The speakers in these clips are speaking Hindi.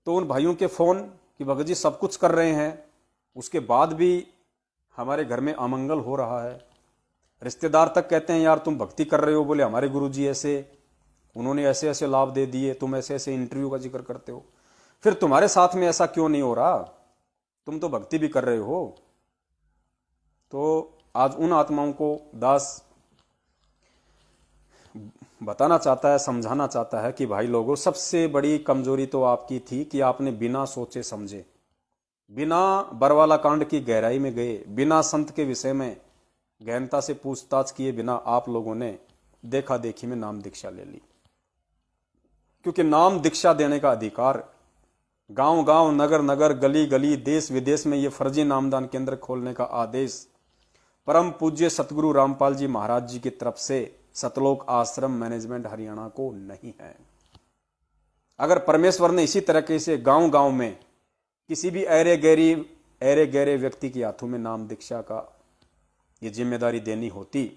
तो उन भाइयों के फ़ोन कि भगत जी सब कुछ कर रहे हैं, उसके बाद भी हमारे घर में अमंगल हो रहा है। रिश्तेदार तक कहते हैं यार तुम भक्ति कर रहे हो, बोले हमारे गुरुजी ऐसे, उन्होंने ऐसे ऐसे लाभ दे दिए, तुम ऐसे ऐसे इंटरव्यू का जिक्र करते हो, फिर तुम्हारे साथ में ऐसा क्यों नहीं हो रहा, तुम तो भक्ति भी कर रहे हो। तो आज उन आत्माओं को दास बताना चाहता है, समझाना चाहता है कि भाई लोगों, सबसे बड़ी कमजोरी तो आपकी थी कि आपने बिना सोचे समझे, बिना बरवाला कांड की गहराई में गए, बिना संत के विषय में गहनता से पूछताछ किए बिना आप लोगों ने देखा देखी में नाम दीक्षा ले ली। क्योंकि नाम दीक्षा देने का अधिकार गांव गांव, नगर नगर, गली गली, देश विदेश में ये फर्जी नामदान केंद्र खोलने का आदेश परम पूज्य सतगुरु रामपाल जी महाराज जी की तरफ से सतलोक आश्रम मैनेजमेंट हरियाणा को नहीं है। अगर परमेश्वर ने इसी तरीके से गांव गांव में किसी भी ऐरे गहरे व्यक्ति के हाथों में नाम दीक्षा का ये जिम्मेदारी देनी होती,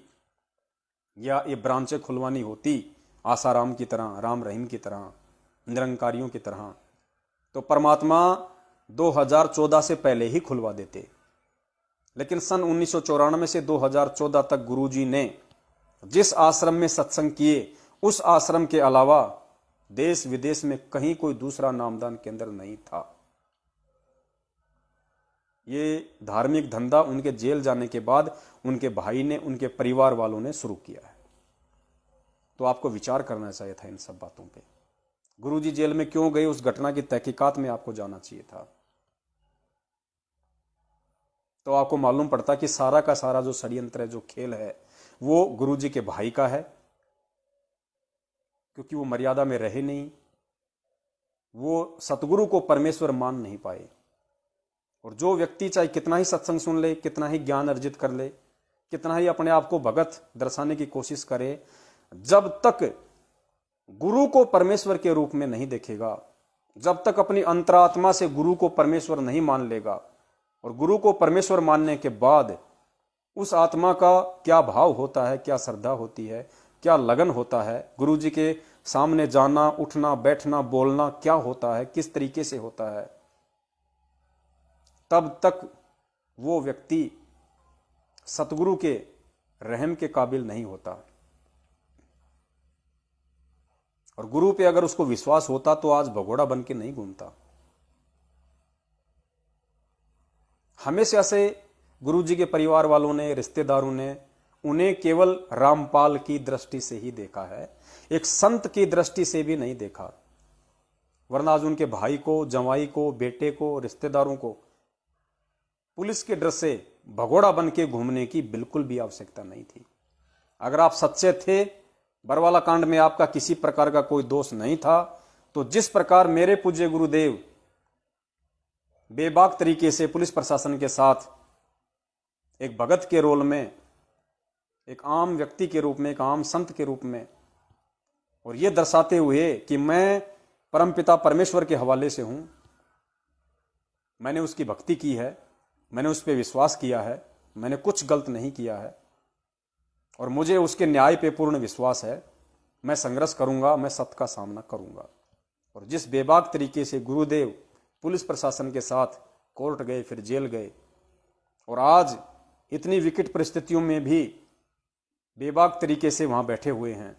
या ये ब्रांचें खुलवानी होती आसाराम की तरह, राम रहीम की तरह, निरंकारियों की तरह, तो परमात्मा 2014 से पहले ही खुलवा देते। लेकिन सन 1994 से 2014 तक गुरुजी ने जिस आश्रम में सत्संग किए, उस आश्रम के अलावा देश विदेश में कहीं कोई दूसरा नामदान केंद्र नहीं था। ये धार्मिक धंधा उनके जेल जाने के बाद उनके भाई ने, उनके परिवार वालों ने शुरू किया है। तो आपको विचार करना चाहिए था इन सब बातों पे। गुरुजी जेल में क्यों गए, उस घटना की तहकीकात में आपको जाना चाहिए था। तो आपको मालूम पड़ता कि सारा का सारा जो षड्यंत्र है, जो खेल है, वो गुरुजी के भाई का है, क्योंकि वो मर्यादा में रहे नहीं, वो सतगुरु को परमेश्वर मान नहीं पाए। और जो व्यक्ति चाहे कितना ही सत्संग सुन ले, कितना ही ज्ञान अर्जित कर ले, कितना ही अपने आप को भगत दर्शाने की कोशिश करे, जब तक गुरु को परमेश्वर के रूप में नहीं देखेगा, जब तक अपनी अंतरात्मा से गुरु को परमेश्वर नहीं मान लेगा, और गुरु को परमेश्वर मानने के बाद उस आत्मा का क्या भाव होता है, क्या श्रद्धा होती है, क्या लगन होता है, गुरु जी के सामने जाना, उठना, बैठना, बोलना क्या होता है, किस तरीके से होता है, तब तक वो व्यक्ति सतगुरु के रहम के काबिल नहीं होता। और गुरु पे अगर उसको विश्वास होता तो आज भगोड़ा बन के नहीं घूमता। हमेशा से गुरु जी के परिवार वालों ने, रिश्तेदारों ने उन्हें केवल रामपाल की दृष्टि से ही देखा है, एक संत की दृष्टि से भी नहीं देखा। वरना आज उनके भाई को, जवाई को, बेटे को, रिश्तेदारों को पुलिस के डर से भगोड़ा बन के घूमने की बिल्कुल भी आवश्यकता नहीं थी। अगर आप सच्चे थे, बरवाला कांड में आपका किसी प्रकार का कोई दोष नहीं था, तो जिस प्रकार मेरे पूज्य गुरुदेव बेबाक तरीके से पुलिस प्रशासन के साथ एक भगत के रोल में, एक आम व्यक्ति के रूप में, एक आम संत के रूप में, और यह दर्शाते हुए कि मैं परमपिता परमेश्वर के हवाले से हूं, मैंने उसकी भक्ति की है, मैंने उस पर विश्वास किया है, मैंने कुछ गलत नहीं किया है, और मुझे उसके न्याय पे पूर्ण विश्वास है, मैं संघर्ष करूंगा, मैं सत्य का सामना करूंगा। और जिस बेबाक तरीके से गुरुदेव पुलिस प्रशासन के साथ कोर्ट गए, फिर जेल गए, और आज इतनी विकट परिस्थितियों में भी बेबाक तरीके से वहां बैठे हुए हैं,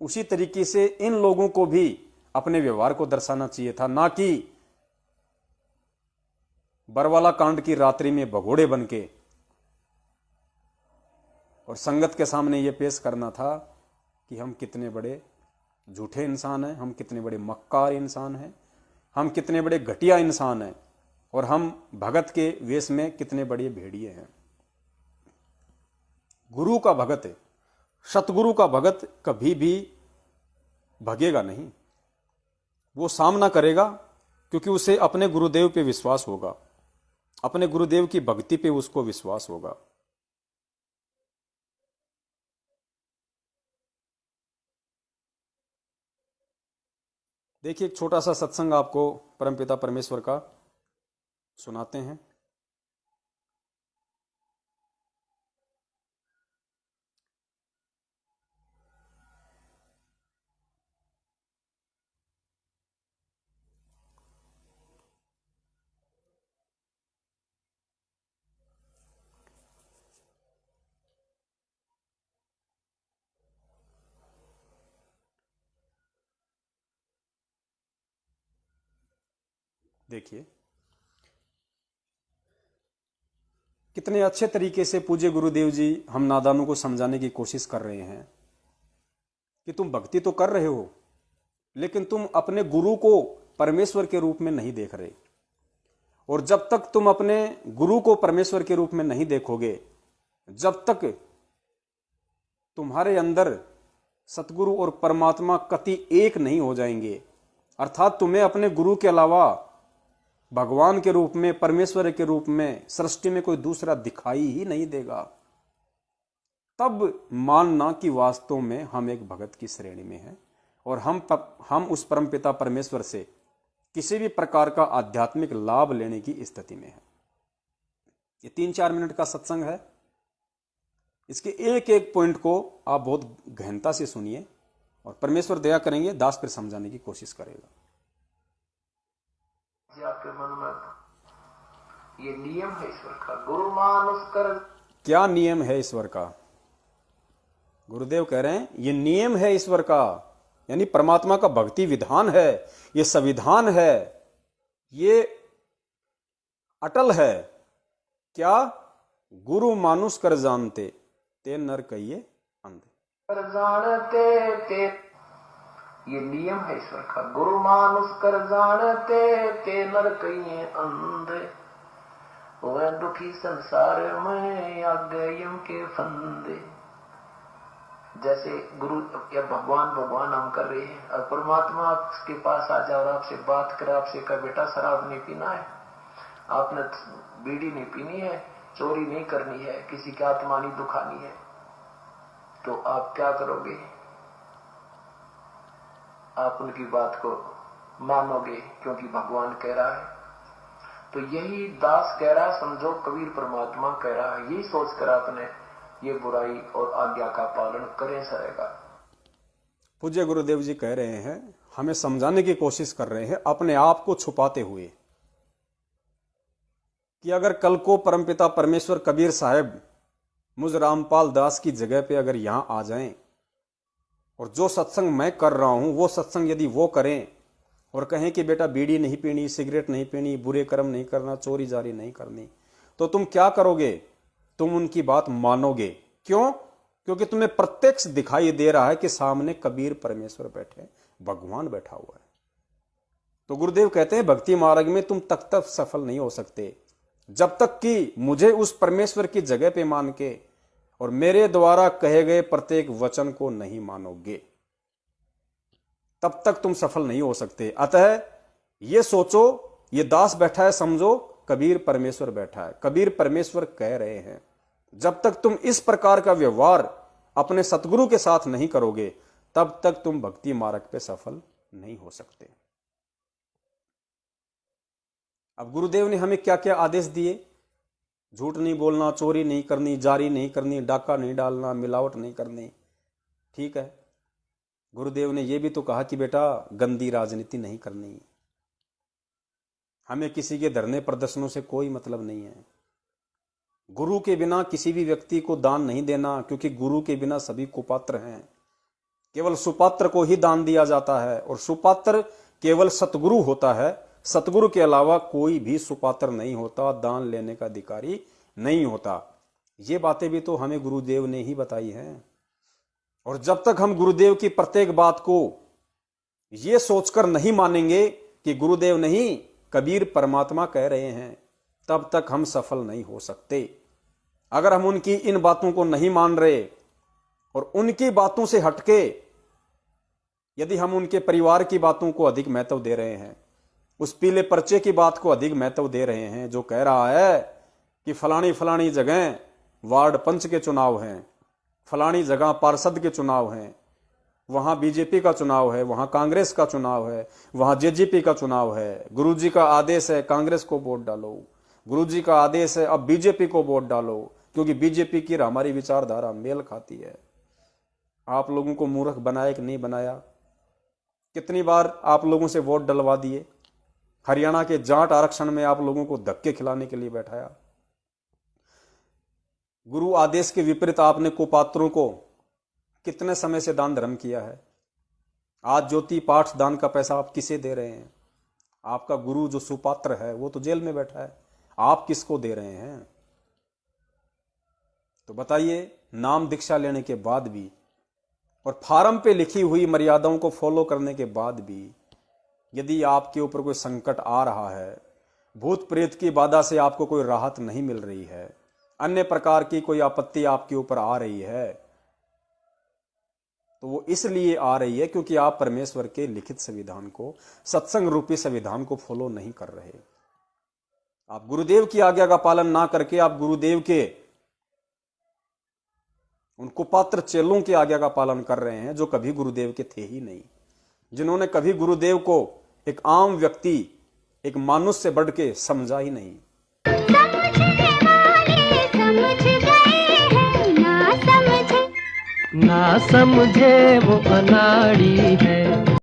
उसी तरीके से इन लोगों को भी अपने व्यवहार को दर्शाना चाहिए था, ना कि बरवाला कांड की रात्रि में भगोड़े बन के और संगत के सामने यह पेश करना था कि हम कितने बड़े झूठे इंसान हैं, हम कितने बड़े मक्कार इंसान हैं, हम कितने बड़े घटिया इंसान हैं, और हम भगत के वेश में कितने बड़े भेड़िए हैं। गुरु का भगत है, सतगुरु का भगत कभी भी भगेगा नहीं, वो सामना करेगा, क्योंकि उसे अपने गुरुदेव पे विश्वास होगा, अपने गुरुदेव की भक्ति पे उसको विश्वास होगा। देखिए, एक छोटा सा सत्संग आपको परमपिता परमेश्वर का सुनाते हैं। देखिए कितने अच्छे तरीके से पूज्य गुरुदेव जी हम नादानों को समझाने की कोशिश कर रहे हैं कि तुम भक्ति तो कर रहे हो, लेकिन तुम अपने गुरु को परमेश्वर के रूप में नहीं देख रहे। और जब तक तुम अपने गुरु को परमेश्वर के रूप में नहीं देखोगे, जब तक तुम्हारे अंदर सतगुरु और परमात्मा कति एक नहीं हो जाएंगे, अर्थात तुम्हें अपने गुरु के अलावा भगवान के रूप में, परमेश्वर के रूप में सृष्टि में कोई दूसरा दिखाई ही नहीं देगा, तब मानना कि वास्तव में हम एक भगत की श्रेणी में हैं और हम उस परमपिता परमेश्वर से किसी भी प्रकार का आध्यात्मिक लाभ लेने की स्थिति में है। ये 3-4 मिनट का सत्संग है। इसके एक एक पॉइंट को आप बहुत गहनता से सुनिए और परमेश्वर दया करेंगे, दास फिर समझाने की कोशिश करेगा। आपके मन में ये नियम है ईश्वर का, गुरु मानुष कर। क्या नियम है ईश्वर का? गुरुदेव कह रहे हैं ये नियम है ईश्वर का, यानी परमात्मा का भक्ति विधान है, ये संविधान है, ये अटल है। क्या? गुरु मानुष कर जानते ते नर कहिए अंधे। कर जानते ते, ये नियम है ईश्वर का, गुरु मानुष कर जानते ते नर कहिए अंधे। वह दुखी संसार में आ गए के फंदे। जैसे गुरु या भगवान भगवान हम कर रहे हैं और परमात्मा आपके पास आ जाए और आपसे बात करे, आपसे कहे बेटा शराब नहीं पीना है, आपने बीड़ी नहीं पीनी है, चोरी नहीं करनी है, किसी की आत्मा नहीं दुखानी है, तो आप क्या करोगे? आप उनकी बात को मानोगे क्योंकि भगवान कह रहा है। तो यही दास कह रहा है, समझो कबीर परमात्मा कह रहा है, यही सोचकर आपने ये बुराई और आज्ञा का पालन करें सरेगा। पूज्य गुरुदेव जी कह रहे हैं, हमें समझाने की कोशिश कर रहे हैं अपने आप को छुपाते हुए कि अगर कल को परमपिता परमेश्वर कबीर साहब मुझ रामपाल दास की जगह पे अगर यहां आ जाएं और जो सत्संग मैं कर रहा हूं वो सत्संग यदि वो करें और कहें कि बेटा बीड़ी नहीं पीनी, सिगरेट नहीं पीनी, बुरे कर्म नहीं करना, चोरी जारी नहीं करनी, तो तुम क्या करोगे? तुम उनकी बात मानोगे। क्यों? क्योंकि तुम्हें प्रत्यक्ष दिखाई दे रहा है कि सामने कबीर परमेश्वर बैठे, भगवान बैठा हुआ है। तो गुरुदेव कहते हैं भक्ति मार्ग में तुम तक तक सफल नहीं हो सकते जब तक कि मुझे उस परमेश्वर की जगह पे मान के और मेरे द्वारा कहे गए प्रत्येक वचन को नहीं मानोगे, तब तक तुम सफल नहीं हो सकते। अतः ये सोचो, ये दास बैठा है, समझो कबीर परमेश्वर बैठा है, कबीर परमेश्वर कह रहे हैं। जब तक तुम इस प्रकार का व्यवहार अपने सतगुरु के साथ नहीं करोगे, तब तक तुम भक्ति मार्ग पे सफल नहीं हो सकते। अब गुरुदेव ने हमें क्या क्या आदेश दिए? झूठ नहीं बोलना, चोरी नहीं करनी, जारी नहीं करनी, डाका नहीं डालना, मिलावट नहीं करनी। ठीक है, गुरुदेव ने यह भी तो कहा कि बेटा गंदी राजनीति नहीं करनी, हमें किसी के धरने प्रदर्शनों से कोई मतलब नहीं है। गुरु के बिना किसी भी व्यक्ति को दान नहीं देना, क्योंकि गुरु के बिना सभी कुपात्र हैं। केवल सुपात्र को ही दान दिया जाता है और सुपात्र केवल सतगुरु होता है। सतगुरु के अलावा कोई भी सुपात्र नहीं होता, दान लेने का अधिकारी नहीं होता। ये बातें भी तो हमें गुरुदेव ने ही बताई हैं। और जब तक हम गुरुदेव की प्रत्येक बात को ये सोचकर नहीं मानेंगे कि गुरुदेव नहीं कबीर परमात्मा कह रहे हैं, तब तक हम सफल नहीं हो सकते। अगर हम उनकी इन बातों को नहीं मान रहे और उनकी बातों से हटके यदि हम उनके परिवार की बातों को अधिक महत्व दे रहे हैं, उस पीले पर्चे की बात को अधिक महत्व दे रहे हैं जो कह रहा है कि फलानी फलानी जगह वार्ड पंच के चुनाव हैं, फलानी जगह पार्षद के चुनाव हैं, वहां बीजेपी का चुनाव है, वहां कांग्रेस का चुनाव है, वहां जेजेपी का चुनाव है, गुरुजी का आदेश है कांग्रेस को वोट डालो, गुरुजी का आदेश है अब बीजेपी को वोट डालो, क्योंकि बीजेपी की हमारी विचारधारा मेल खाती है। आप लोगों को मूर्ख बनाया कि नहीं बनाया? कितनी बार आप लोगों से वोट डलवा दिए? हरियाणा के जाट आरक्षण में आप लोगों को धक्के खिलाने के लिए बैठाया। गुरु आदेश के विपरीत आपने कुपात्रों को कितने समय से दान धर्म किया है? आज ज्योति पाठ दान का पैसा आप किसे दे रहे हैं? आपका गुरु जो सुपात्र है वो तो जेल में बैठा है, आप किसको दे रहे हैं? तो बताइए, नाम दीक्षा लेने के बाद भी और फार्म पे लिखी हुई मर्यादाओं को फॉलो करने के बाद भी यदि आपके ऊपर कोई संकट आ रहा है, भूत प्रेत की बाधा से आपको कोई राहत नहीं मिल रही है, अन्य प्रकार की कोई आपत्ति आपके ऊपर आ रही है, तो वो इसलिए आ रही है क्योंकि आप परमेश्वर के लिखित संविधान को, सत्संग रूपी संविधान को फॉलो नहीं कर रहे। आप गुरुदेव की आज्ञा का पालन ना करके आप गुरुदेव के उन कुपात्र चेलों की आज्ञा का पालन कर रहे हैं जो कभी गुरुदेव के थे ही नहीं, जिन्होंने कभी गुरुदेव को एक आम व्यक्ति, एक मानुष से बढ़ के समझा ही नहीं। ना समझे वो अनाड़ी है।